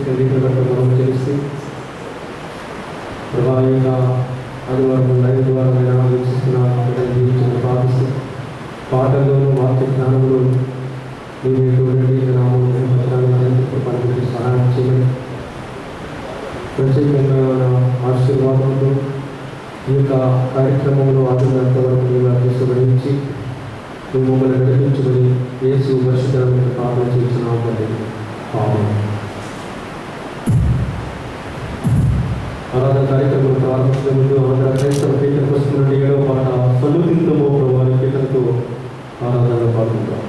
మనం తెలిసి ప్రభావిగా ఆదివారం లైవ్ ద్వారా నేను ఆలోచిస్తున్న భావిస్తూ పాటల్లోనూ వాక్య జ్ఞానంలో మీరు ఎటువంటి నామం సహాయం చేయండి. ప్రత్యేకమైన ఆశీర్వాదంలో ఈ యొక్క కార్యక్రమంలో ఆదినంత వరకు మీరు తీసుకువహించి నువ్వు మమ్మల్ని నడిపించుకొని యేసు పరిశుద్ధమైన ప్రార్థన చేస్తున్నాం తండ్రి. ఆమేన్. ఆరాధన కార్యక్రమం ప్రారంభించే ముందు ఆంధ్ర క్రైస్తవ కీర్తన పుస్తకం నుండి 7వ పాట సన్నిధింతమో ప్రభువారి కీర్తనతో ఆరాధనలో పాల్గొంటాం.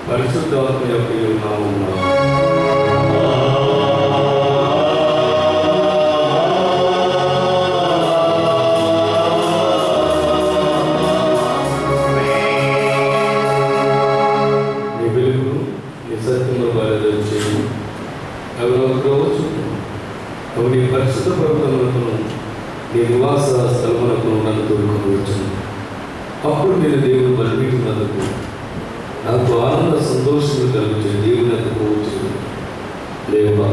పరిశుద్ధాత్మ యొక్క నామమున నీ వెలుగును నీ సత్యంలో బయలుదేరి చేయి. అవి నాకు చుట్టూ ప్రభు నీ పరిశుద్ధ ప్రభుత్వములకు నీ నివాస స్థలములకు నన్ను తోడుకోవచ్చు. అప్పుడు నేను దేవుడు బలిపీటున్నందుకు నాకు ఆనంద సంతోషములు కలిగించే దేవుని ఎందుకు పోవచ్చు. దేవా,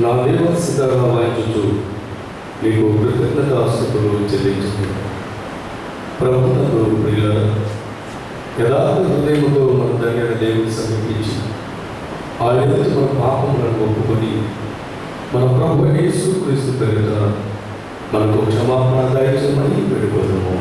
నా దేవ సితారా వాయించుచు నీకు కృతజ్ఞతాస్తుతులు చెల్లించుకున్నాను. ప్రభుత్వంలో ప్రియుల యథార్థ హృదయముతో మన తండ్రి దేవుని సమీపించి ఆయన మన పాపములను ఒప్పుకొని మన ప్రభు యేసుక్రీస్తు పేరిట మనకు క్షమాపణ దయచేయమని వేడుకొనుము.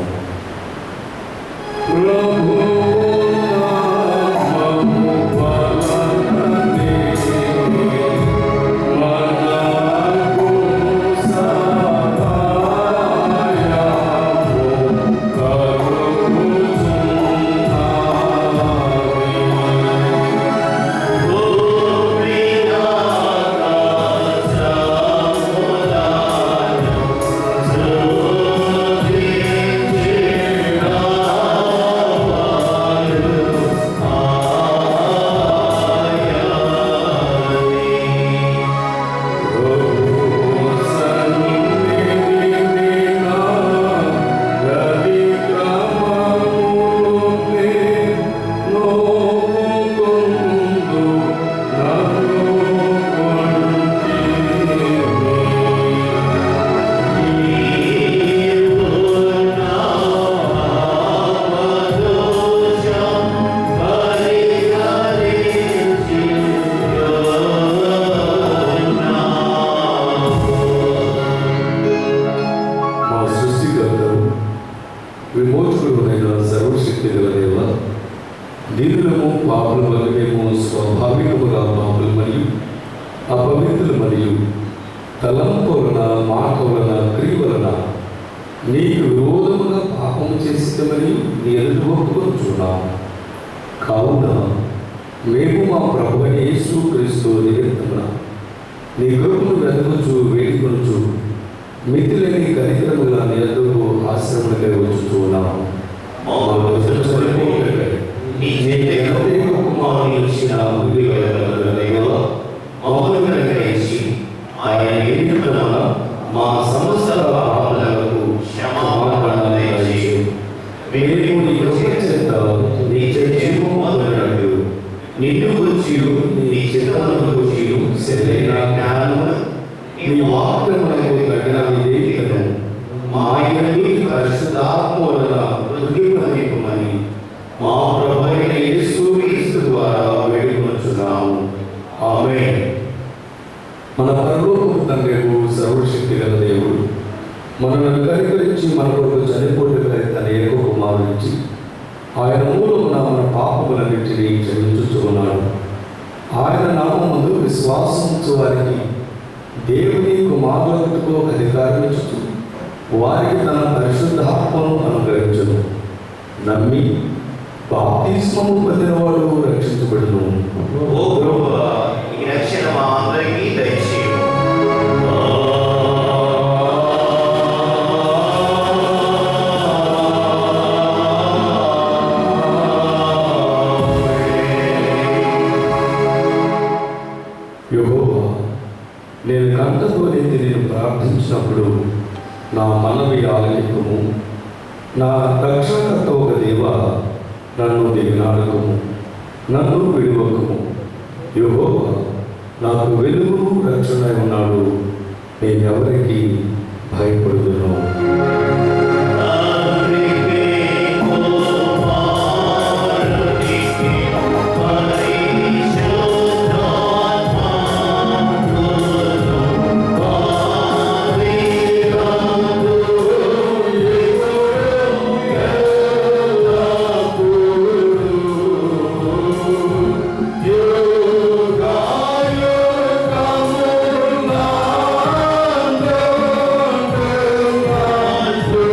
విమోచకుడైన సర్వశక్తి గల దేవ, దీనులము పాపుల వలనేమో స్వాభావికముగా పాపులు మరియు అపవిత్రులు మరియు తలంపు వలన, మాట వలన, క్రియ వలన నీకు విరోధముగా పాపము చేసిద్దమని నీ ఎదుట ఒప్పుకొనుచున్నాము. కావున మేము మా ప్రభువైన యేసుక్రీస్తు నిమిత్తమున నీ కృపను వెతుకుచు వేడుకొనుచు మితిలేని కనికరముల నీ యొద్దకు ఆశ్రమములకై వచ్చుచున్నాము. మా సమస్త పాపములకు క్షమాపణ దయచేయు. మేము నీ కృప చేత నీ చిత్తమునకు నిన్ను గూర్చి నీ చిత్తమును గూర్చి సరైన జ్ఞానమును నీ వాక్యమునకు తగిన విధేయతను మా యందు పరిశుద్ధాత్మ వలన వృద్ధింపజేయమని మా ప్రభువైన యేసుక్రీస్తు ద్వారా వేడుకొనుచున్నాము. ఆమేన్. మన పరలోకపు తండ్రి సర్వశక్తి గల దేవుడు మనల్ని కనికరించి మన కొరకు చనిపోటుకై తన ఏక కుమారునిచ్చి ఆయన మూలమున మన పాపములన్నిటినీ క్షమించుచున్నాడు. ఆయన నామమునందు విశ్వాసముంచు వారికి దేవుని కుమారులకు అధికారం ఇచ్చుచు వారికి తన పరిశుద్ధాత్మను అనుగ్రహించును. నమ్మి బాప్తిస్మము పొందినవాడు రక్షించబడును. ఓ ప్రభువా, ఈ రక్షణ మా అందరికీ దయచేయు. యెహోవా, నేను కంటతోనైతే నేను ప్రార్థించినప్పుడు నా మనవి ఆలకింపుము. నా రక్షణకర్త ఒక దేవ, నన్ను దిగనాడకము, నన్ను విడువకము. యెహోవా నాకు వెలుగు రక్షణ ఉన్నాడు, నేను ఎవరికి భయపడుదును. Oh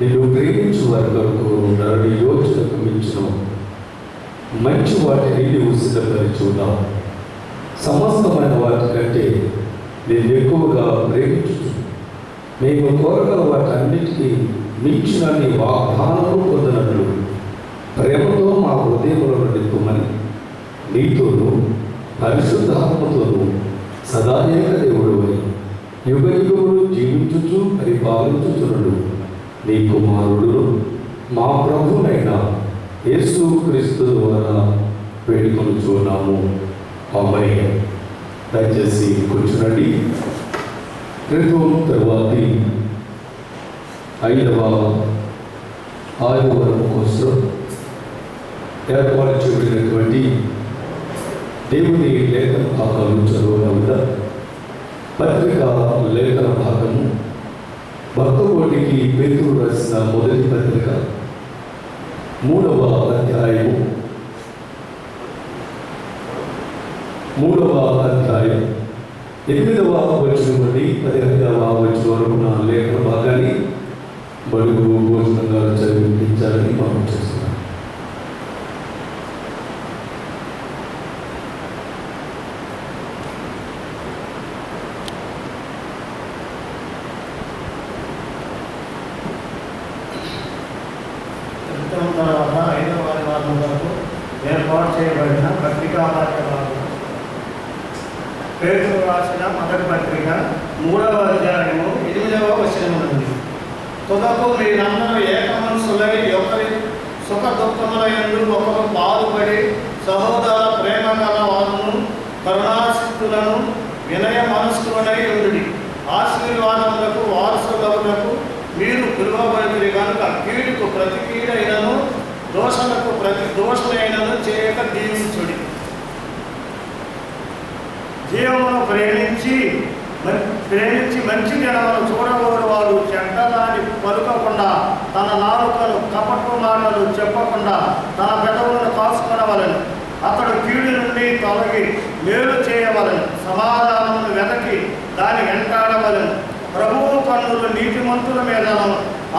నేను ప్రేమించు వారి కొరకు నరుని యోచనకు మించిన మంచి వాటిని నీవు సిద్ధపరిచి ఉన్నావు. సమస్తమైన వాటి కంటే నేను ఎక్కువగా ప్రేమించు మేము కోరగల వాటన్నిటికీ మించిన నీ వాగ్దానము పొందినట్లు ప్రేమతో మా హృదయములను నింపుమని నీతోనూ పరిశుద్ధాత్మతోనూ సదా ఏక దేవుడు అని యుగ యుగములు జీవించుచు పరిపాలించుచున్నాడు నీ కుమారుడు మా ప్రభువైన యేసు క్రీస్తు ద్వారా వేడుకొనుచున్నాము. ఆమేన్. దయచేసి కూర్చునండి. క్రితం తర్వాతి 5వ ఆదివారం కోసం ఏర్పాటు చేయబడినటువంటి దేవుని లేఖన భాగాలు చదవగా పత్రిక లేఖన భాగము భక్తకోటికి పేతురు రాసిన మొదటి పత్రిక 3వ అధ్యాయం 8వ వచనం నుండి 15వ వచనం వరకు నా లేఖన భాగాన్ని బడుగు భోజనంగా చదివించాలని మనం చేస్తున్నాం. తర్వాత 5వ ఆదివారం వరకు ఏర్పాటు చేయబడిన పత్రికా పాఠ్యభాగం పేతురు రాసిన మొదటి పత్రిక 3వ అధ్యాయము 8వ వచనం నుండి. తుదకు మీరందరూ ఏక మనసులై ఒకరి సుఖ దుఃఖములందు ఒకరు పాలుపడి సహోదర ప్రేమ గల వారును కరుణాశక్తులను వినయ మనస్కులనై ఉండుడి. ఆశీర్వాదములకు వారసులకు మీరు పిలువబడితే కనుక కీడుకు ప్రతి కీడైనను దోషలకు ప్రతి దోషమైనను చేయక దీవించుడి. జీవమును ప్రేమించి మంచి దినమును చూడగోరు వాడు చెడ్డదాన్ని పలుకకుండా తన నాలుకలు కపటు మాటలు చెప్పకుండా తన పెదవులను కాసుకొనవలెను. అతడు కీడు నుండి తొలగి మేలు చేయవలెను. సమాధానమును వెతకి దాని వెంటాడవలెను. ప్రభువు కన్నులు నీతిమంతుల మీదను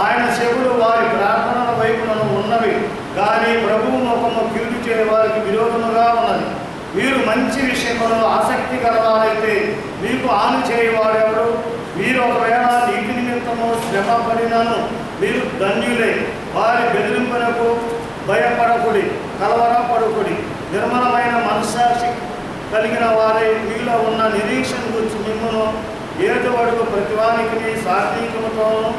ఆయన చెవులు వారి ప్రార్థనల వైపులను ఉన్నవి. కానీ ప్రభువు ముఖము కీడు చేయవారికి విరోధముగా ఉన్నది. మీరు మంచి విషయంలో ఆసక్తి గలవారైతే మీకు హాని చేయవాడెవడు? మీరు ఒకవేళ నీతి నిమిత్తము శ్రమ పడినను మీరు ధన్యులే. వారి బెదిరింపునకు భయపడకుడి, కలవరపడకుడి. నిర్మలమైన మనస్సాక్షి కలిగిన వారి మీలో ఉన్న నిరీక్షణ గురించి మిమ్మను ఏదువడుగు ప్రతివానికి సాత్వికముతోనూ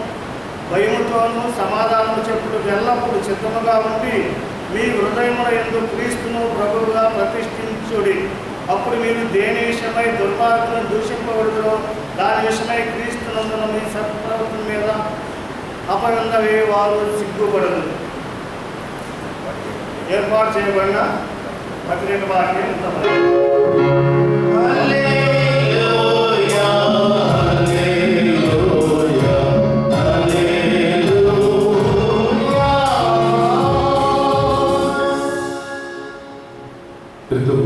భయముతోనూ సమాధానము చెప్పుడు ఎల్లప్పుడూ సిద్ధముగా ఉండి మీ హృదయముల యందు క్రీస్తును ప్రభువుగా ప్రతిష్ఠించుడి. అప్పుడు మీరు దేని విషయమై దుర్మార్గులను దూషింపబడుదురో దాని విషయమై క్రీస్తునందున మీ సత్ప్రవర్తన మీద అపగందవే వారు సిగ్గుపడదు. ఏర్పాటు చేయబడిన ప్రత్యేక వాక్యం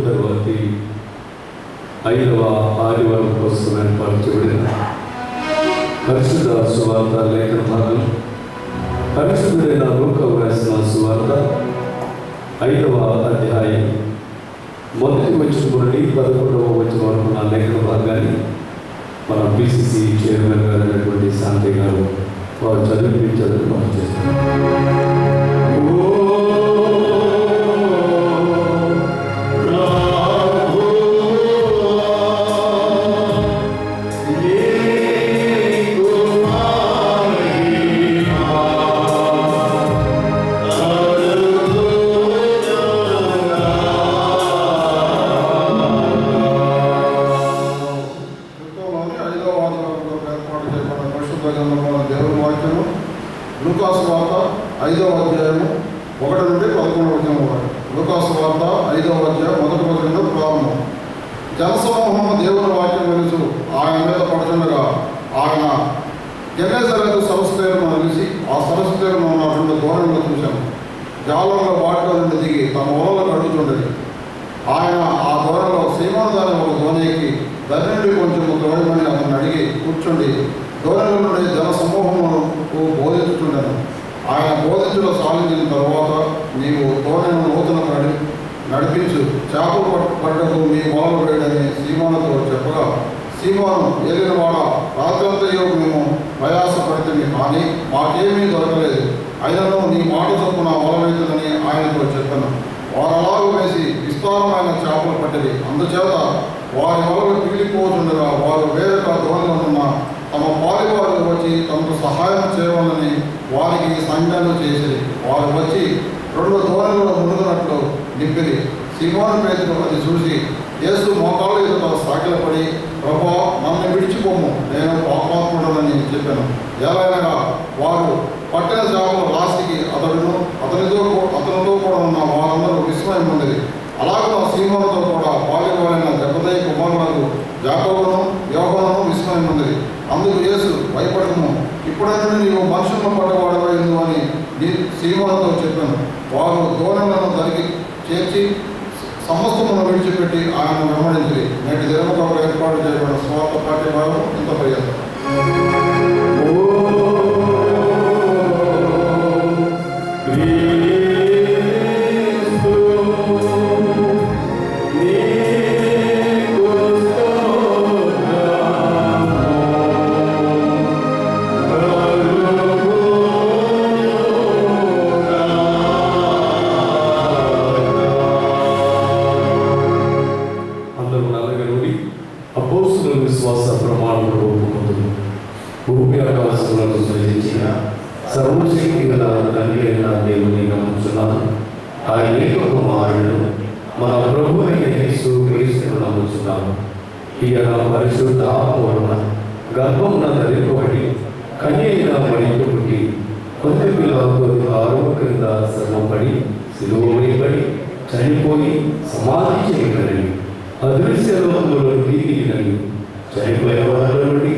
తర్వాతి 5వ ఆదివారం కోసం ఏర్పాటు చేయబడిన పరిశుద్ధ సువార్త లేఖన భాగం పరిశుద్ధుడైన లూకా వ్రాసిన సువార్త 5వ అధ్యాయం 1వ వచనం నుండి 11వ వచనం వరకు ఉన్న లేఖన భాగాన్ని మన పిసిసి చైర్మన్ గారు అయినటువంటి శాంతి గారు వారు చదివించాలని మనం చేస్తున్నాం. లూకా సువార్త 5వ అధ్యాయము 1 నుండి 11వ వచనం వరకు. లూకా సువార్త 5వ అధ్యాయం 1వ వచనంలో ప్రారంభం. జనసమూహము దేవుని వాక్యం వినుచు ఆయన మీద పడుతుండగా ఆయన గెన్నెసరెతు సరస్సు తీరును నిలిచి ఆ సరస్సు తీరును ఉన్న 2 దూరంలో చూశాను. జాలంలో వాటిలో నుండి దిగి తమ ఊళ్ళకు అడుగుతుండేది. ఆయన ఆ దూరంలో సీమోను దాని ఒక దోణికి దాని నుండి కొంచెం తోడమని అతను అడిగి కూర్చుండి దూరంలో నుండి జన సమూహమును బోధించుతుండను. ఆయన బోధించడం సాధించిన తరువాత నీవు దోణిను నూతన నడిపించు, చేపలు పట్టకు మీ మొదలు వేయడని సీమోనుతో చెప్పగా, సీమోను ఏలినవాడ రాత్రంతయో మేము ప్రయాసపడితే కానీ మాకేమీ దొరకలేదు. అయినను నీ మాట చొప్పున మొదలవుతుందని ఆయనతో చెప్పాను. వారు అలాగూ వేసి విస్తారమైన చేపలు పట్టింది. అందుచేత వారి వలలు పీలిపోతుండగా వారు వేరొక దోణిలో ఉన్న తమ పాలివారు వచ్చి తమకు సహాయం చేయవాలని వారికి సంజ్ఞలు చేసేది. వారు వచ్చి 2 దోణులలో మునుగునట్లు నింపిరి. సీమోను పేతురు అది చూసి యేసు మోకాళ్ళ ఎదుట సాగిలపడి, ప్రభువా నన్ను విడిచిపోము, నేను పాపాత్ముడనని చెప్పాను. ఎలాగనగా వారు పట్టిన చేపల రాశికి అతనితో కూడా ఉన్న వారందరూ విస్మయం ఉండేది. అలాగే సీమోనుతో కూడా పాలివారైన జబదయి కుమారులకు యాకోబును యోహానును విస్మయం ఉండేది. అందుకు యేసు భయపడము, ఇప్పుడైనా నీవు మనుషులను పడ్డవాడవా ఎందు అని సీమోనుతో చెప్పాను. వారు దోణులను దానికి చేర్చి సమస్తమును విడిచిపెట్టి ఆయన వెంబడించి నేటి దినముగా ఏర్పాటు చేయబడిన స్వార్థ పాఠ్యభాగం ఇంత పర్యాప్తం. విశ్వాస ప్రమాణములు ఒప్పుకుంటుంది. భూమి ఆకాశములను సృజించిన సర్వశక్తి గల తండ్రి అయిన దేవుని నమ్ముచున్నాను. ఆయన ఏకకుమారుడు మన ప్రభువైన యేసు క్రీస్తును నమ్ముచున్నాను. ఈయన పరిశుద్ధ ఆత్మ గర్భమున ధరింపబడి కన్య అయిన మరియకు పుట్టి కొద్ది పిల్లలకు ఆరోగ్య క్రింద శ్రమపడి సిలువ వేయబడి చనిపోయి సమాధి చేయబడి అదృశ్య లోకములోకి దిగినని చనిపోయిన వారి నుండి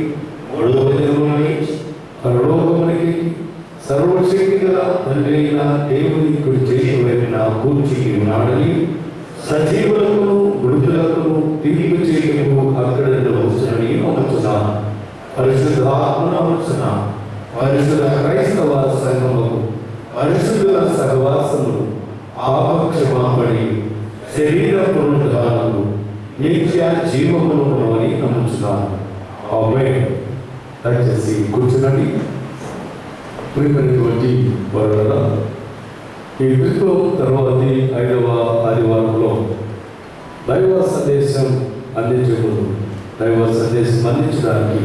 సర్వశక్తి గల తండ్రి అయిన దేవుని కుడి చేతి వైపున కూర్చి ఉన్నాడని సజీవులకు మృతులకు తీర్పు చేయటకు అక్కడ వచ్చునని నమ్ముచున్నాను. పరిశుద్ధాత్మను నమ్ముచున్నాను. పరిశుద్ధ క్రైస్తవ సంఘములకు పరిశుద్ధుల సహవాసములు ఆపక్షమాపడి శరీర పునరుద్ధారణకు నిత్య జీవమును అని నమ్ముచున్నాను. ఆమేన్. దయచేసి కూర్చునండి. ప్రియమైనటువంటి వారులారా, ఈ క్రితం తర్వాతి 5వ ఆదివారంలో దైవ సందేశం అందించకూడదు. దైవ సందేశం అందించడానికి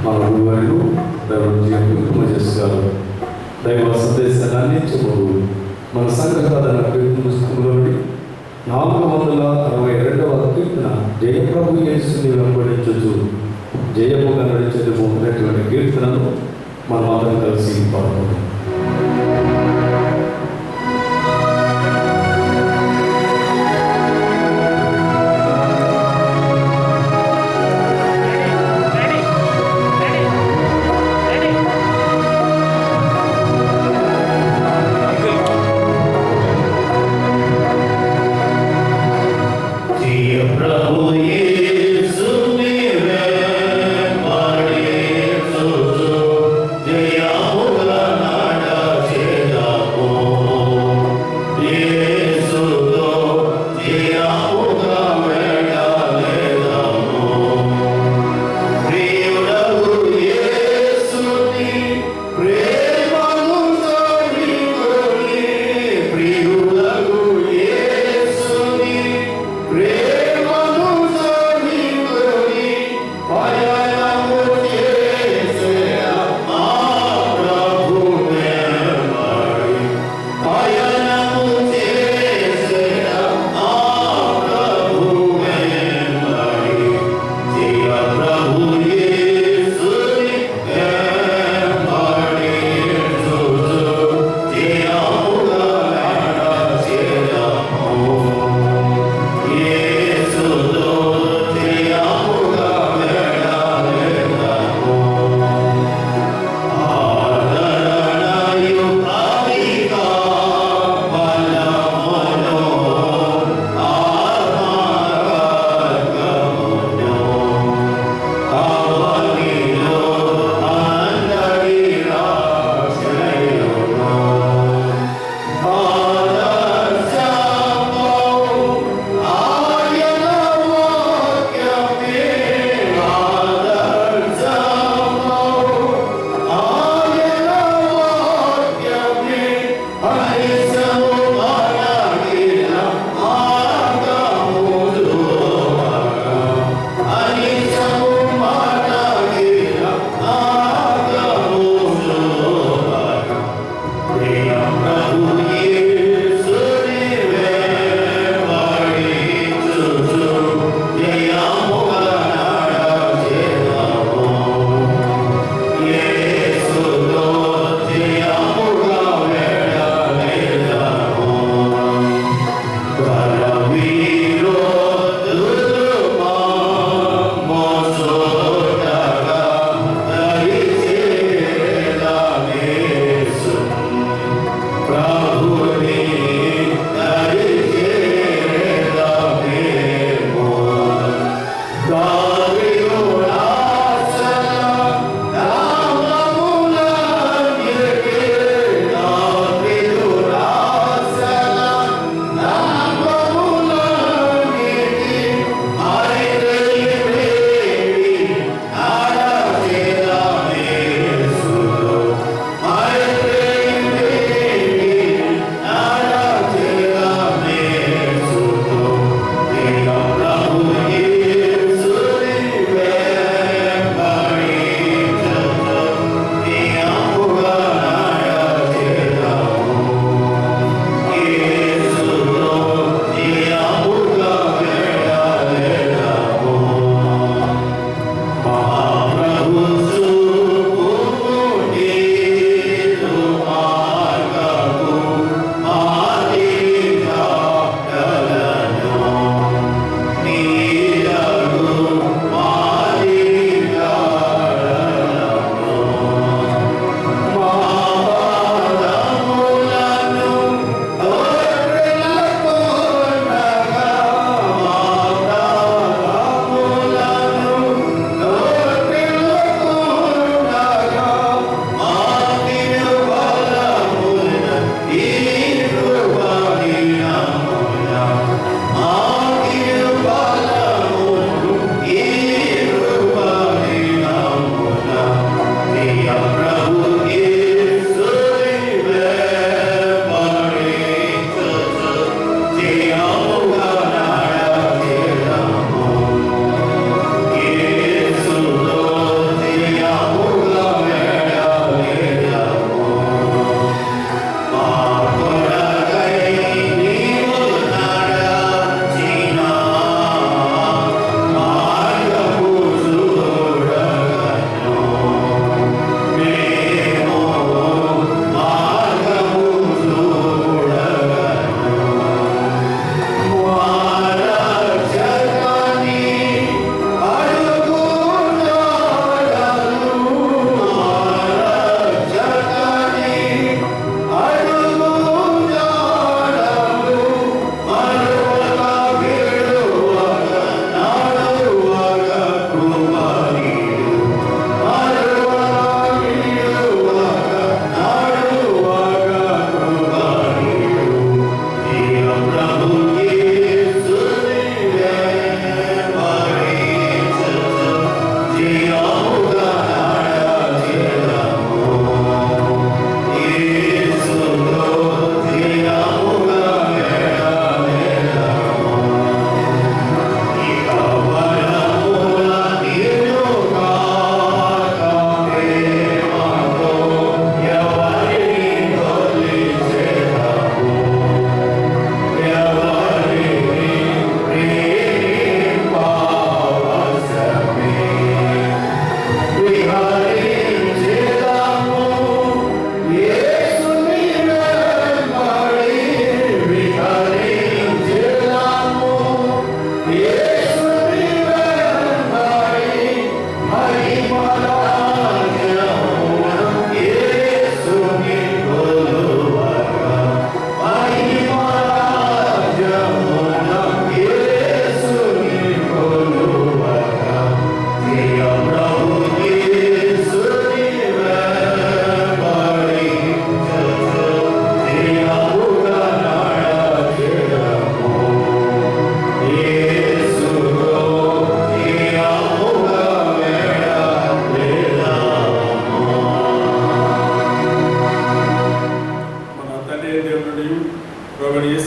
మన గురువారు దైవజేస్తారు. దైవ సందేశాన్ని అందించకూడదు. మన సంఘ సాధన పుస్తకంలోని 462వ కీర్తన జయప్రభు యేసుని వెంబడించుచు జయముగా నడిచేటువంటి కీర్తనను మనం అందరం కలిసి పాడుకుంటాం. జయ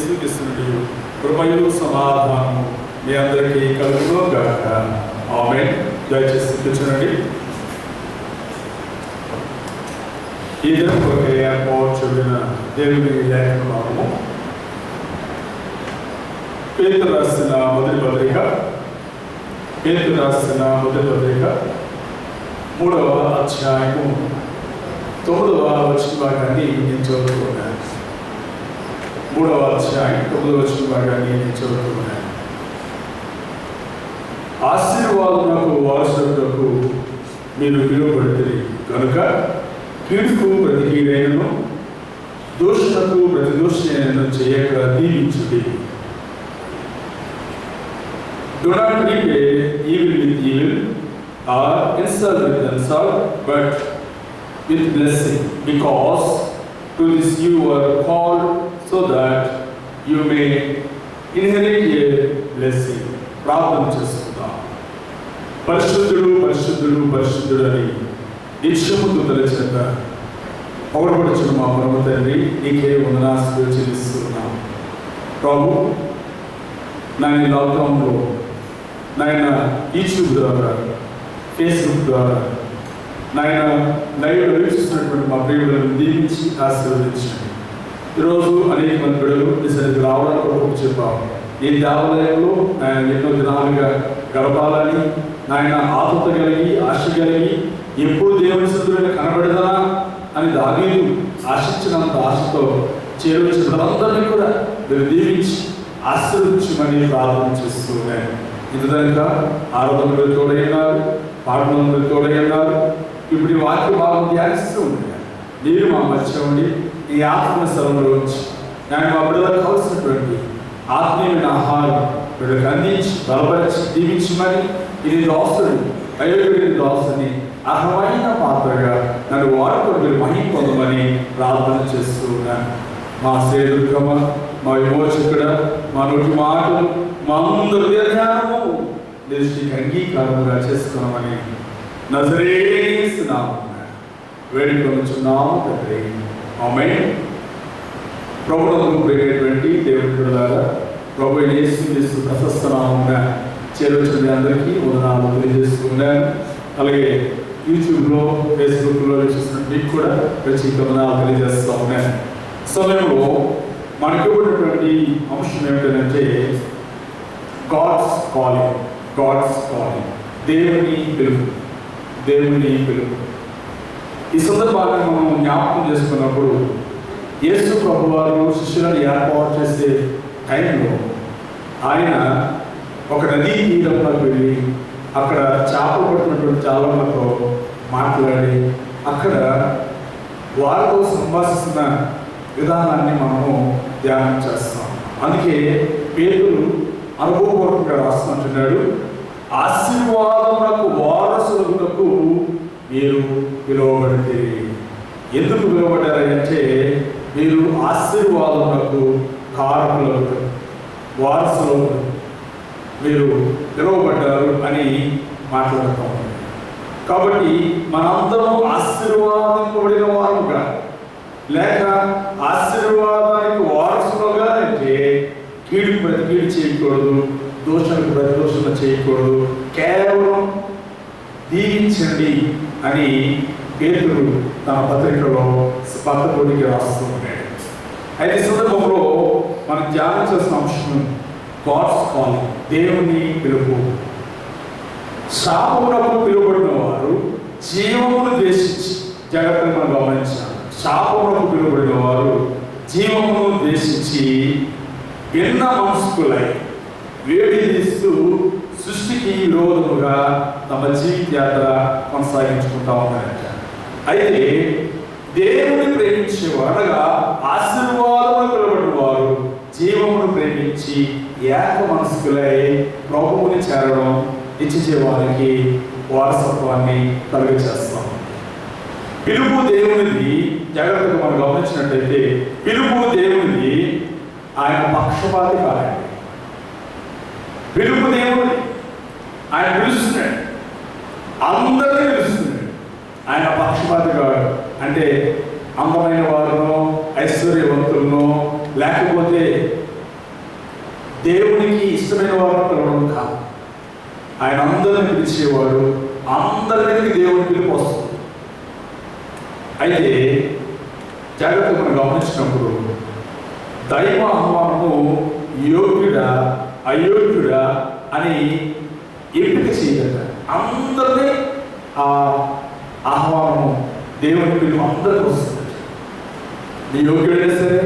యేసుక్రీస్తు కృపయు సమాధానము మీ అందరికీ కలుగును గాక. ఆమేన్. దయచేసి కూర్చోండి. ఈ దినం కొరకై ఏర్పాటు చేయబడిన దేవుని లేఖన భాగము పేతురు రాసిన మొదటి పత్రిక 3వ అధ్యాయము 9వ వచన భాగాన్ని నేను చదువుతున్నాను. 3వ అధ్యాయం 9వ వచన భాగాన్ని నేను చదువుతున్నాను. ఆశీర్వాదమునకు వారసులకు మీరు పిలువబడితే కనుక కీడుకు ప్రతి కీడైనను దోషులకు ప్రతి దోషునైనను చేయక దీవించుడి. Do not repay evil with evil or insult with insult, but with blessing, because to this you are called, so that you may inherit a blessing. ప్రార్థన చేసుకుందాం. పరిశుద్ధుడు పరిశుద్ధుడు పరిశుద్ధుడు అని నిత్యము తలచేత పొగడబడుచున్న మా పరమ తండ్రి, నీకే వందనాలు చెల్లిస్తున్నాం. ప్రభు, నాయన లాక్డౌన్లో నాయన యూట్యూబ్ ద్వారా, ఫేస్బుక్ ద్వారా నాయన లైవ్లో వీక్షిస్తున్నటువంటి మా ప్రియులను దీవించి ఆశీర్వదించండి. ఈరోజు అనేక మంది బిడ్డలు నిజానికి రావడానికి కొరకు చెప్పాము. ఈ దేవాలయంలో ఆయన ఎన్నో దినాలుగా గడపాలని నాయన ఆతృత కలిగి, ఆశ కలిగి, ఎప్పుడు దేవుని సన్నిధిలో కనబడదనా అని దావీదు ఆశించినంత ఆశతో చేరువచ్చిన అందరినీ కూడా మీరు దీవించి ఆశీర్వదించమని ప్రార్థన చేస్తూ ఉన్నాయి. ఇంతదాకా ఆరాధనలు తోడైనారు, పాటలు తోడైనారు. ఇప్పుడు ఈ వాక్య భాగం ధ్యానిస్తూ ఉంటారు. మీరు మా మధ్య ఉండి ఈ ఆత్మ స్థలంలో ఉంచి నేను మా బిడ్డలకు కావాల్సినటువంటి ఆత్మీయమైన ఆహారం వీళ్ళకి అందించి బలపరిచి దీవించమని, ఇది దోస్తుడు అయోగ్యుడి దోస్తుని అర్హమైన పాత్రగా నన్ను వాడుకొని మీరు మహిమ పొందమని ప్రార్థన చేస్తూ ఉన్నాను. మా సేదుర్గమ, మా విమోచకుడ, మా నోటి మాటలు, మా అందరి ధ్యానము దృష్టికి అంగీకారముగా చేసుకున్నామని నజరేసు నామమున వేడుకొనుచున్నాము తండ్రి. ఆమేన్. ప్రభువును ప్రియమైనటువంటి దేవుని బిడ్డలారా, ప్రభు యేసుక్రీస్తు ప్రశస్త నామమున చేరువచ్చిన అందరికీ వందనాలు తెలియజేస్తున్నాను. అలాగే యూట్యూబ్లో, ఫేస్బుక్లో చూసిన మీకు కూడా ప్రత్యేక వందనాలు తెలియజేస్తూ ఉన్నాను. సమయంలో మనకు ఉన్నటువంటి అంశం ఏమిటంటే గాడ్స్ కాలింగ్. దేవుని పిలుపు. ఈ సందర్భాన్ని మనం జ్ఞాపకం చేసుకున్నప్పుడు యేసు ప్రభువారు శిష్యులను ఏర్పాటు చేసే టైంలో ఆయన ఒక నదీ తీరంలోకి వెళ్ళి అక్కడ చేపలు పట్టినటువంటి చాలామందితో మాట్లాడి అక్కడ వారితో సంభాషిస్తున్న విధానాన్ని మనము ధ్యానం చేస్తాం. అందుకే పేతురు అనుభవపూర్వకంగా రాస్తున్నట్టున్నాడు, ఆశీర్వాదములకు వారసులకు మీరు పిలువబడితే. ఎందుకు పిలువబడ్డారంటే మీరు ఆశీర్వాదములకు కారకులకు, వారసులకు మీరు పిలువబడ్డారు అని మాట్లాడుతాం. కాబట్టి మనందరం ఆశీర్వాదింపబడిన వారుగా లేక ఆశీర్వాదానికి వారసులుగా అంటే కీడు ప్రతి కీడు చేయకూడదు, దోషాలకు ప్రతి దోషాలు చేయకూడదు, కేవలం దీవించండి అని పేతురు తన పత్రికలో పత్రికలోకి రాస్తూ ఉన్నాడు. అయితే సందర్భంలో మనం ధ్యానం చేసిన అంశం గాడ్స్ కాలింగ్, దేవుని పిలుపు. శాపమునకు పిలువబడిన వారు జీవమును ద్వేషించి, జాగ్రత్తగా మనం గమనించాలి, శాపమునకు పిలువబడిన వారు జీవమును ద్వేషించి భిన్న మనస్కులై వేడి తీస్తూ సృష్టికి విరోధముగా తమ జీవిత యాత్ర కొనసాగించుకుంటా ఉన్నారంట. అయితే దేవుని ప్రేమించేవారు, అనగా ఆశీర్వాదమును పిలువబడిన వారు జీవమును ప్రేమించి ఏక మనస్కులై ప్రభువుని చేరడం, ఇచ్చే వారికి వారసత్వాన్ని కలుగజేస్తాం. పిలుపు దేవునిది. జాగ్రత్తగా మనం గమనించినట్లయితే పిలుపు దేవునిది, ఆయన పక్షపాతి కాదండి. పిలుపు దేవుని, ఆయన పిలుస్తున్నాడు, అందరినీ పిలుస్తున్నాడు. ఆయన పక్షపాతి కాదు. అంటే అందమైన వారునో, ఐశ్వర్యవంతులను, లేకపోతే దేవునికి ఇష్టమైన వారిని పిలవడం కాదు. ఆయన అందరిని పిలిచేవాడు, అందరి మీదకి దేవుని పిలుపు వస్తుంది. అయితే జాగ్రత్తగా మనం గమనించినప్పుడు దైవ ఆహ్వానము యోగ్యుడా అయోగ్యుడా అని ఎంపిక చేయగల అందరినీ ఆ ఆహ్వానము దేవుని పిలుపు అందరికీ వస్తుంది. నీ యోగ్యుడైనా సరే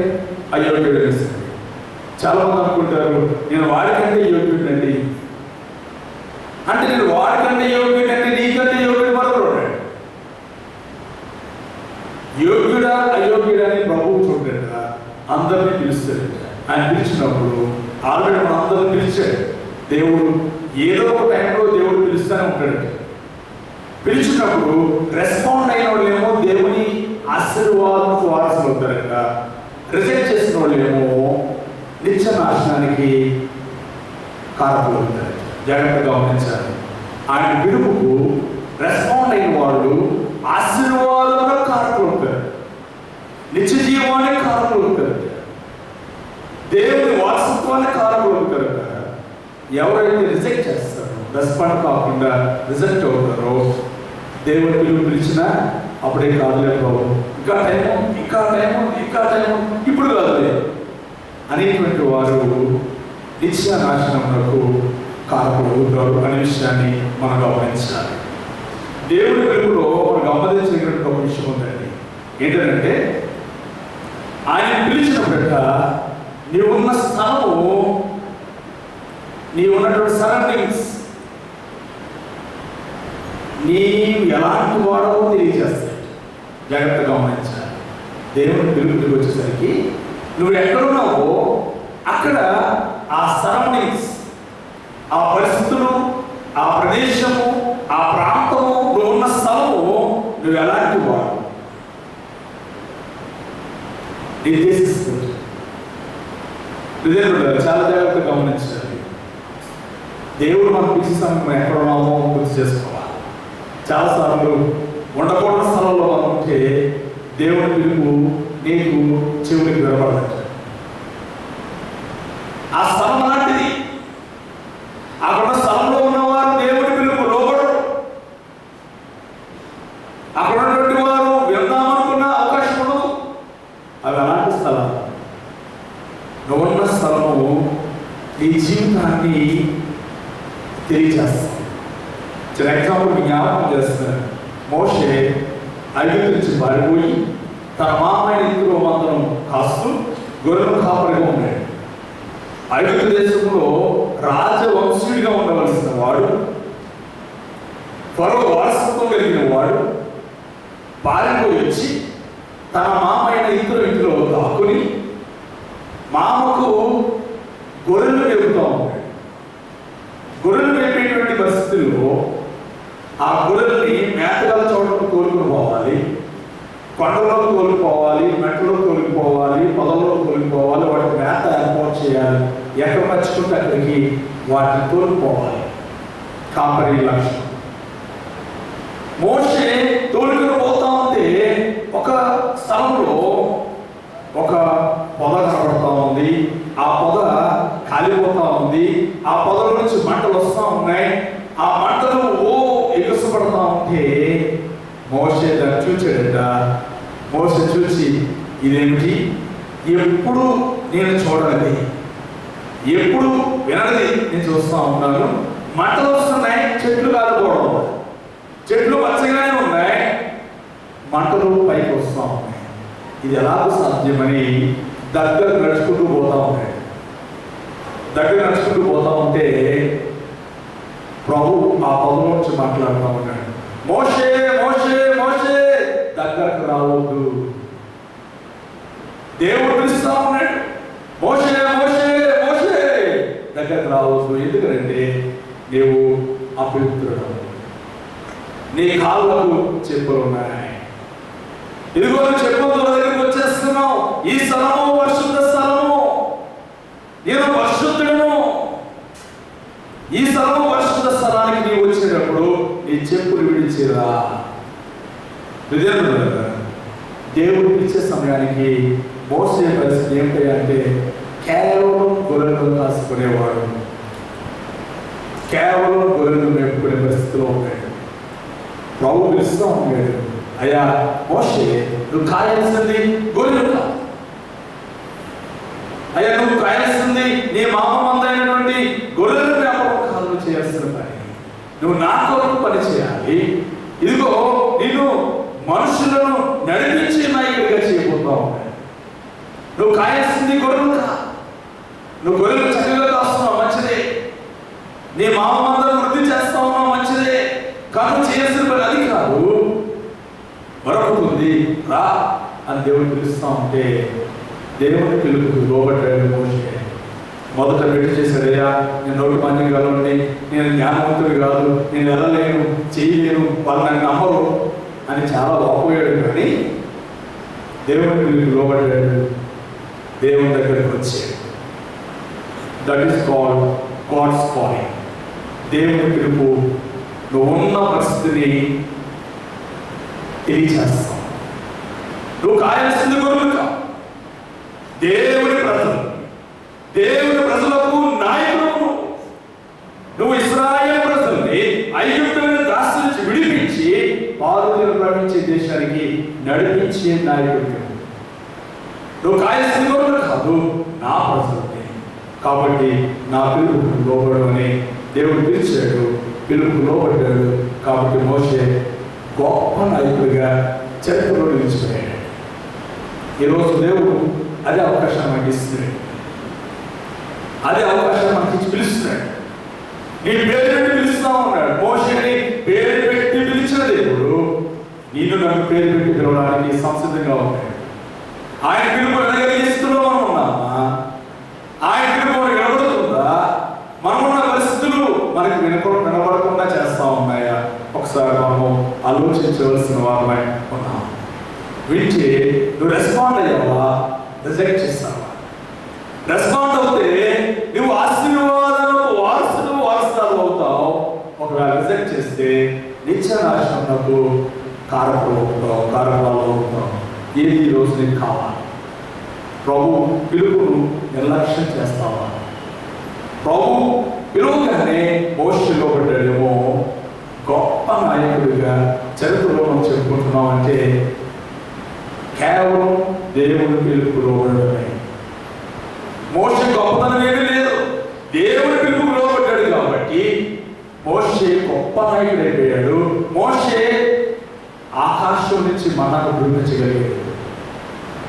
అయోగ్యుడైనా సరే. చాలా మంది అనుకుంటారు నేను వాడికంటే యోగ్యుడండి అంటే, నేను వాడికంటే యోగ్యుడంటే నీకంటే యోగ్యుడు మరొకడు ఉన్నాడు. యోగ్యుడా అయోగ్యుడా అని ప్రభువు చూడట అందరినీ పిలుస్తాడు. ఆయన పిలిచినప్పుడు ఆల్రెడీ మనం అందరిని పిలిచాడు. దేవుడు ఏదో ఒక టైంలో దేవుడు పిలుస్తూనే ఉంటాడు. పిలిచినప్పుడు రెస్పాండ్ అయిన వాళ్ళేమో దేవుని ఆశీర్వాదానికి వారసులు అవుతారట. రిజెక్ట్ చేసిన వాళ్ళేమో నిత్య నాశనానికి కారకులు అవుతారు. జాగ్రత్తగా గమనించాలి. ఆయన పిలుపుకు రెస్పాండ్ అయిన వాళ్ళు ఆశీర్వాదంలో కారకులు అవుతారు, నిత్య జీవానికి కారకులు అవుతారు, దేవుని వారసత్వానికి కారకులు అవుతారు. ఎవరైతే రిజెక్ట్ చేస్తారో, రెస్పాండ్ కాకుండా రిజెక్ట్ అవుతారో, దేవుని పిలుపు పిలిచినా అప్పుడే కాదులే బాబు, ఇంకా టైము ఇంకా టైము ఇంకా టైము ఇప్పుడు కాదులే అనేటువంటి వారు నిత్య నాశనములకు కారకులు అవుతారు అనే విషయాన్ని మనం గమనించాలి. దేవుని పిలుపులో మనం గమనించగలిగినటువంటి ఒక విషయం ఉందండి. ఏంటంటే ఆయన పిలిచిన బిడ్డ నీవున్న స్థలము, నీవు ఉన్నటువంటి సరౌండింగ్స్, నీవు ఎలాంటి వాడవో తెలియజేస్తాయి. జాగ్రత్తగా గమనించాలి. దేవుని పిలుపుకి వచ్చేసరికి నువ్వు ఎక్కడున్నావో అక్కడ ఆ సరౌండింగ్స్, ఆ పరిస్థితులు, ఆ ప్రదేశము, ఆ ప్రాంతము, నువ్వు ఉన్న స్థలము నువ్వు ఎలాంటి వాడు నిర్దేశిస్తుంది. చాలా జాగ్రత్తగా గమనించాలి. దేవుడు మనం పిలిచిన మనం ఎక్కడ ఉన్నామో గుర్తు చేసుకోవాలి. చాలాసార్లు ఉండకూడని స్థలంలో మనం ఉంటే దేవుని పిలుపు నీకు చెవులకు వినపడదు. ఆ స్థలం లాంటిది. అక్కడ స్థలంలో ఉన్నవారు దేవుని పిలుపు లోబడరు. అక్కడ ఉన్నటువంటి వారు వెళ్దామనుకున్న అవకాశం ఉండదు. అవి అలాంటి స్థలం. నువ్వున్న స్థలము నీ జీవితాన్ని తెలియజేస్తాం. చిన్న ఎగ్జాంపుల్ జ్ఞాపకం చేస్తున్నారు. మోషే ఐగుప్తు నుంచి పారిపోయి తన మామయ్య ఇంట్లో మాత్రం కాస్తూ గొర్రెలు కాపరిగా ఉన్నాడు. ఐగుప్తు దేశంలో రాజవంశీయుడిగా ఉండవలసిన వాడు, ఫరో వారసత్వం కలిగిన వాడు పారిపోయి వచ్చి తన మామయ్య ఇంట్లో దాక్కుని మామకు గొర్రెలు మేపుతూ ఉన్నాడు. గొర్రెలు మేపేటువంటి పరిస్థితుల్లో ఆ గొర్రెల్ని మేతగల చోటకు తోలుకుని పోవాలి, కొండలోకి తోలుకుపోవాలి, మెట్టలోకి తోలుకుపోవాలి, పొదల్లోకి తోలుకుపోవాలి, వాటి మేత ఏర్పాటు చేయాలి. ఎక్కడ మర్చుకుంటే అక్కడికి వాటిని తోలుకుపోవాలి. కాపరి లక్ష్యం. మోషే తోలుకుని పోతా ఉంటే ఒక స్థలంలో ఒక పొద కనబడతా ఉంది. ఆ పొద కాలిపోతా ఉంది. ఆ పొదల నుంచి మంటలు వస్తూ ఉన్నాయి. ఆ మంటలు ఎగసపడతా ఉంటే మోషే దాన్ని చూచాడట. మోషే చూసి ఇదేమిటి, ఎప్పుడు నేను చూడాలి, ఎప్పుడు వినది నేను చూస్తూ ఉన్నాను. మంటలు వస్తున్నాయి, చెట్లు కాలిపోవడం, చెట్లు పచ్చగానే ఉన్నాయి, మంటలు పైకి వస్తూ ఉన్నాయి. ఇది ఎలాగో సాధ్యమని దగ్గర నడుచుకుంటూ పోతా ఉన్నాడు. దగ్గర నడుచుకుంటూ పోతా ఉంటే ప్రభు ఆ పదం నుంచి మాట్లాడుతూ ఉన్నాడు. మోషే మోషే మోషే, దగ్గరకు రావద్దు. దేవుడు పిలుస్తా ఉన్నాడు. మోషే మోషే మోషే, దగ్గరకు రావద్దు. ఎందుకంటే నీవు అపవిత్రుడు, నీ కాళ్ళకు చెప్పులు ఉన్నాయి. ఇదిగో చెప్పులతో దగ్గరికి వచ్చేస్తున్నావు. ఈ స్థలము పరిశుద్ధ స్థలము, నేను పరిశుద్ధుడను. ఈ స్థలము పరిశుద్ధ స్థలానికి నీవు వచ్చినప్పుడు నీ చెప్పులు విడిచిరా. దేవుడు పిలిచే సమయానికి మోసే పరిస్థితి ఏమిటంటే కేవలం గొర్రెలను కాసుకునేవాడు, కేవలం గొర్రెలను మేపుకునే పరిస్థితిలో ఉన్నాడు. ప్రభు పిలుస్తూ ఉన్నాడు, అయ్యా మోషే, నువ్వు కాయాల్సింది గొర్రెలు కాదు. అయ్యా నువ్వు కాయాల్సింది నీ మామమందైనటువంటి గొర్రెల వ్యాపారం చేయాల్సిన పని. నువ్వు నా కొరకు పని చేయాలి. ఇదిగో నేను మనుషులను నడిపించే నాయకుడిగా చేయబోతావు. నువ్వు కాయాల్సింది గొర్రెలు కా. నువ్వు గొర్రెలు చక్కగా కాస్తున్నావు, మంచిదే. నీ మామమందరం వృద్ధి చేస్తా ఉన్నావు, మంచిదే. కానీ చేయాల్సిన పని అది కాదు, మరొకటి రా అని దేవుడు పిలుస్తా ఉంటే దేవుని పిలుపుకు లోబడ్డాడు మోషే. మొదట పెట్టి చేశాడయ్యా, నేను నోటి మాన్యం కాదండి, నేను జ్ఞానవంతుడు కాదు, నేను వెళ్ళలేను, చేయలేను, వాళ్ళు నన్ను నమ్మరు అని చాలా వాపోయాడు. కానీ దేవుని పిలుపుకు లోబడ్డాడు, దేవుని దగ్గరికి వచ్చాడు. That is called God's calling. దేవుని పిలుపు నువ్వు ఉన్న పరిస్థితిని తెలియచేస్తావు. నువ్వు కాయాల్సింది గొర్రెలు కాదు, దేవుని ప్రజలు, దేవుని ప్రజలకు నాయకుడు. నువ్వు ఇశ్రాయేలు ప్రజల్ని ఐగుప్తులను దాసి నుంచి విడిపించి పాలు ప్రవహించే దేశానికి నడిపించే నాయకుడు. నువ్వు కాయాల్సింది గొర్రెలు కాదు, నా ప్రజల్ని. కాబట్టి నా పిలుపుకు లోబడమని దేవుడు పిలిచాడు, పిలుపుకు లోబడ్డాడు. కాబట్టి మోషే గొప్ప నాయకుడిగా చరిత్రలో నిలిచిపోయాడు. ఈరోజు దేవుడు అదే అవకాశం మనకి ఇస్తున్నాడు, అదే అవకాశం మనకి పిలుస్తున్నాడు. నీ పేరు పెట్టి పిలుస్తా ఉన్నాడు. మోషేని పేరు పెట్టి పిలిచిన దేవుడు నిన్ను నన్ను పేరు పెట్టి పిలవడానికి సంసిద్ధంగా ఉన్నాడు. ఆయన పిలుపు ఎదగలిగిస్తున్నా మనం ఉన్నామా? ఆయన పిలుపు వినబడుతుందా? మనమున్న పరిస్థితులు మనకి వినబడకుండా చేస్తా ఉన్నాయా? ఒకసారి మనము ఆలోచించవలసిన వారమై ఉన్నాం. వింటే నువ్వు రెస్పాండ్ అయ్యావా, రిజెక్ట్ చేస్తావా? రెస్పాండ్ అవుతే నువ్వు ఆశీర్వాదాలకు వారసురాలు అవుతావు. ఒకవేళ రిజెక్ట్ చేస్తే నిత్య నాశనకు కారకులు అవుతావు. ఏది ఈ రోజు నీకు కావాలి? ప్రభు పిలుపును నిర్లక్ష్యం చేస్తావా? ప్రభు పిలువగానే మోషేలో పడ్డాడేమో గొప్ప నాయకుడిగా చరిత్రలో మనం చెప్పుకుంటున్నాం అంటే కేవలం దేవుని పిలుపుకు లోబడమే. మోషే గొప్పతనం ఏమీ లేదు, దేవుని పిలుపుకు లోబడ్డాడు కాబట్టి మోషే గొప్ప నాయకుడు అయిపోయాడు. మోషే ఆకాశం నుంచి మన్నాను భూమించగలిగాడు,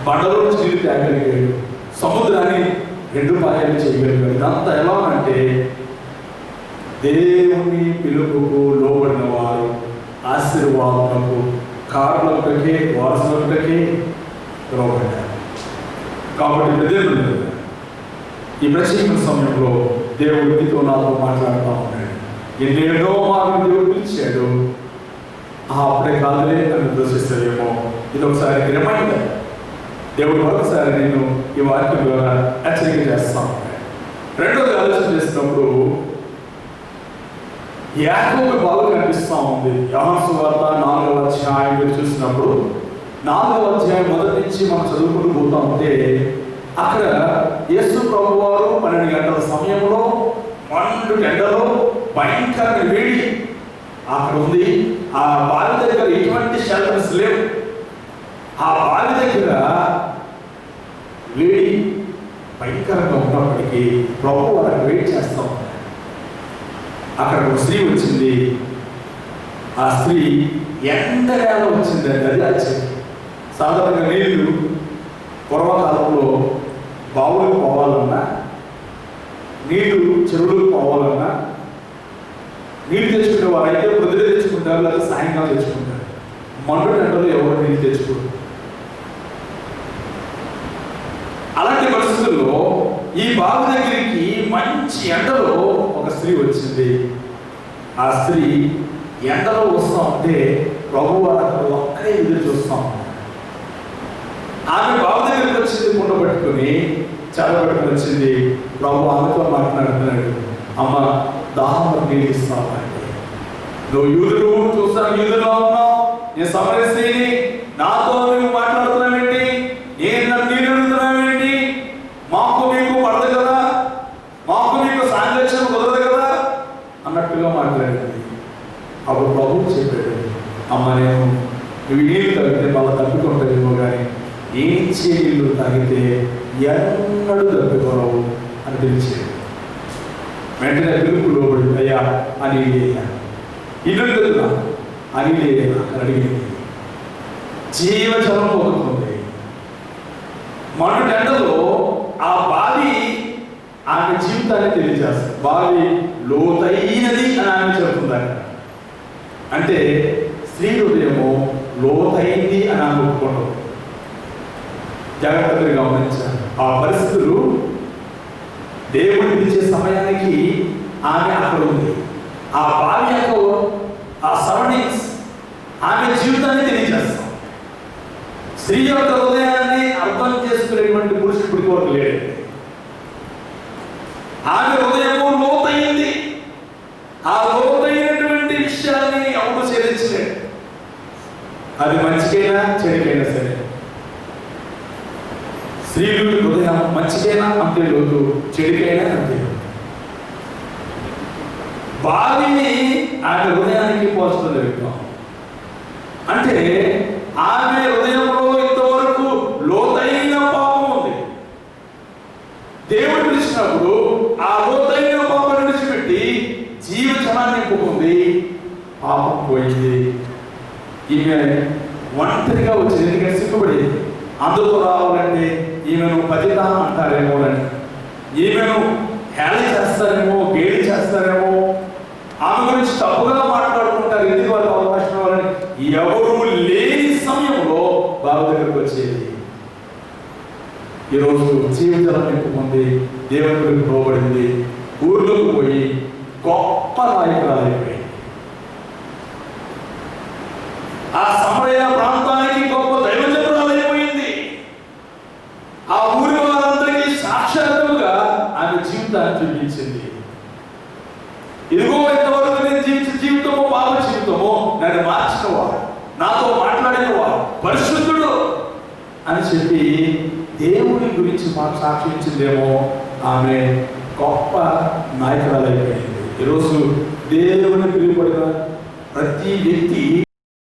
బండలో నుంచి నీళ్ళు తేగలిగాడు, సముద్రాన్ని 2 పాయలు చేయగలిగాడు. ఇదంతా ఎలా అంటే దేవుని పిలుపుకు లోబడిన వారు ఆశీర్వాదములకు కారులకే వారసులకే లోబడ్డారు. కాబట్టి ప్రజలు ఈ ప్రత్యేక సమయంలో దేవుడు నీతో నాతో మాట్లాడుతూ ఉన్నాడు. ఎన్నెన్నో మార్లు దేవుడు పిలిచాడు. అప్పుడే కాదులే నన్ను దోషిస్తాడేమో. ఇది ఒకసారి రిమైండర్. దేవుడు మరొకసారి నేను ఈ వాక్యం ద్వారా హెచ్చరిక చేస్తాను. రెండోది ఆలోచన చేసినప్పుడు యాకోబు బాగా కనిపిస్తూ ఉంది. యోహాను సువార్త 4వ అధ్యాయం మీరు చూసినప్పుడు 4వ అధ్యాయం మొదటి నుంచి మనం చదువుకుంటూ పోతా ఉంటే అక్కడ యేసు ప్రభువారు 12 గంటల సమయంలో మండు ఎండలో భయంకర వేడి అక్కడ ఉంది. ఆ బావి దగ్గర ఎటువంటి షెల్టర్స్ లేవు. ఆ బావి దగ్గర వేడి భయంకరంగా ఉన్నప్పటికీ ప్రభు వాళ్ళకి వెయిట్ చేస్తూ ఉన్నారు. అక్కడ ఒక స్త్రీ వచ్చింది. ఆ స్త్రీ ఎండగాలో వచ్చిందండి. అది ఆశ్చర్యం. సాధారణంగా నీళ్లు పూర్వకాలంలో బావులకు పోవాలన్నా, నీళ్లు చెరువులకు పోవాలన్నా నీళ్ళు తెచ్చుకునే వారైతే పొద్దునే తెచ్చుకుంటారు, లేదా సాయంకాలం తెచ్చుకుంటారు. మండు ఎండలో ఎవరు నీళ్ళు తెచ్చుకోరు. అలాంటి పరిస్థితుల్లో ఈ బావి దగ్గరికి మంచి ఎండలో ఒక స్త్రీ వచ్చింది. ఆ స్త్రీ ఎండలో వస్తా ఉంటే ప్రభు అక్కడ ఒక్కడే ఎదురు చూస్తాం. ఆమె బావి దగ్గరికి వచ్చింది, కుండ పట్టుకుని చేపట్టుకుని వచ్చింది. ప్రభు ఆమెతో మాట్లాడుతున్నాడు, అమ్మ దాహం నీళ్ళు ఇస్తామంటే, నువ్వు యూదులు చూస్తాను, యూదులో ఉన్నావు, నేను సమరస్త్రీని, నాతో నువ్వు మాట్లాడుతున్నావేంటి, నేను నన్ను నీళ్ళు అడుగుతున్నావేంటి, మాకు మీకు నీళ్లు తాగితే ఎన్నడూ దప్పికొనవు అని పిలిచాడు. వెంటనే పిలుపు లోబడి అయ్యా అని ఇల్లు కదా అని అక్కడ అడిగింది. జీవజలం పొందుతుంది. మనుటెండలో ఆ బావి ఆమె జీవితాన్ని తెలియజేస్తుంది. బావి లోతైనది అని ఆమె చెప్తుంది. అంటే స్త్రీ హృదయము లోతైంది అని ఆమె ఒప్పుకోవడం. జాగ్రత్తగా గమనించాలి. ఆ పరిస్థితులు దేవుడు పిలిచే సమయానికి ఆమె అక్కడ ఉంది. ఆ బావి యొక్క ఆ సరౌండింగ్స్ ఆమె జీవితాన్ని తెలియజేస్తాం. స్త్రీ యొక్క హృదయాన్ని అర్థం చేసుకునేటువంటి పురుషుడు ఇప్పటికి వరకు లేడు. ఆమె హృదయము లోతైంది. ఆ లోతైనటువంటి విషయాన్ని ఎవరు ఛేదించలేడు. అది మంచికైనా చెడుకైనా సరే. స్త్రీలు హృదయం మంచికైనా అంతే లోతు, చెడుకైనా అంతే లోతు. బావిని ఆమె హృదయానికి పోల్చడం జరుగుతాం. అంటే ఆమె హృదయంలో ఇంతవరకు లోతైన పాపం ఉంది. దేవుడు పిలిచినప్పుడు ఆ లోతైన పాపం విడిచిపెట్టి జీవజలాన్ని నింపుకుంది. పాపం పోయింది. ఈమె ఒంటరిగా వచ్చింది. ఎందుకంటే సిగ్గుపడేది. అందుకు రావాలంటే ఈమెను పతిత అంటారేమో అని, ఈమెను హేళన చేస్తారేమో, గేలి చేస్తారేమో, ఆమె గురించి తప్పుగా మాట్లాడుకుంటారు. ఎందుకు వాళ్ళ అవకాశం వాళ్ళని ఎవరు లేని సమయంలో బాబు దగ్గరకు వచ్చేది. ఈరోజు జీవితాలు నింపుకుంది, దేవుడికి లోబడింది, ఊర్లోకి పోయి గొప్ప నాయకురాలైపోయింది. ఆ సమరయ ప్రాంతానికి గొప్ప దైవజనురాలైపోయింది. ఆ ఊరి వారందరికీ సాక్షాత్తుగా ఆమె జీవితాన్ని చూపించింది. ఇదిగో ఇంతవరకు నేను జీవించిన జీవితము పాప జీవితము నన్ను మార్చినవాడు, నాతో మాట్లాడినవాడు పరిశుద్ధుడు అని చెప్పి దేవుని గురించి మాకు సాక్షించిందేమో. ఆమె గొప్ప నాయకురాలైపోయింది. ఈరోజు దేవుని పిలువబడిన ప్రతి వ్యక్తి